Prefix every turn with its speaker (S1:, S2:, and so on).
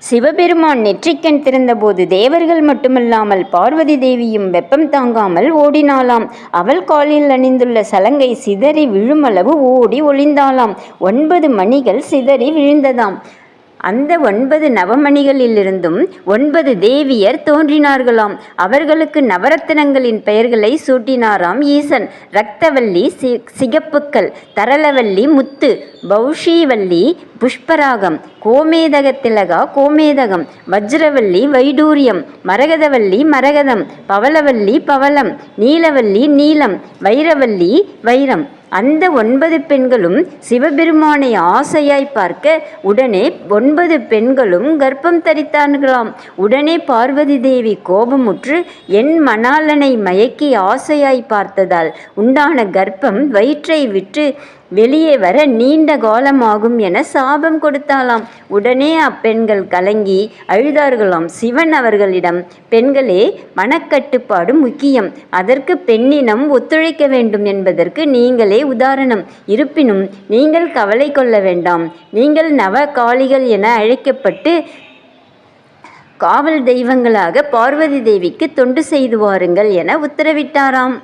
S1: சிவபெருமான் நெற்றிக்கண் திறந்தபோது தேவர்கள் மட்டுமல்லாமல் பார்வதி தேவியும் வெப்பம் தாங்காமல் ஓடினாளாம். அவள் காலில் அணிந்துள்ள சலங்கை சிதறி விழுமளவு ஓடி ஒளிந்தாளாம். 9 மணிகள் சிதறி விழுந்ததாம். அந்த 9 நவமணிகளிலிருந்தும் 9 தேவியர் தோன்றினார்களாம். அவர்களுக்கு நவரத்தினங்களின் பெயர்களை சூட்டினாராம் ஈசன். ரக்தவல்லி சிகப்புக்கல், தரளவல்லி முத்து, பௌஷிவல்லி புஷ்பராகம், கோமேதகத்திலகா கோமேதகம், வஜ்ரவல்லி வைடூரியம், மரகதவல்லி மரகதம், பவளவல்லி பவளம், நீலவல்லி நீலம், வைரவல்லி வைரம். அந்த 9 பெண்களும் சிவபெருமானை ஆசையாய் பார்க்க உடனே 9 பெண்களும் கர்ப்பம் தரித்தார்களாம். உடனே பார்வதி தேவி கோபமுற்று என் மணாளனை மயக்கி ஆசையாய் பார்த்ததால் உண்டான கர்ப்பம் வயிற்றை விட்டு வெளியே வர நீண்ட காலமாகும் என சாபம் கொடுத்தாளாம். உடனே அப்பெண்கள் கலங்கி அழுதார்களாம். சிவன் அவர்களிடம், பெண்களே, மனக்கட்டுப்பாடு முக்கியம். அதற்கு பெண்ணினம் ஒத்துழைக்க வேண்டும் என்பதற்கு நீங்களே உதாரணம். இருப்பினும் நீங்கள் கவலை கொள்ள வேண்டாம். நீங்கள் நவகாளிகள் என அழைக்கப்பட்டு காவல் தெய்வங்களாக பார்வதி தேவிக்கு தொண்டு செய்து வாருங்கள் என உத்தரவிட்டாராம்.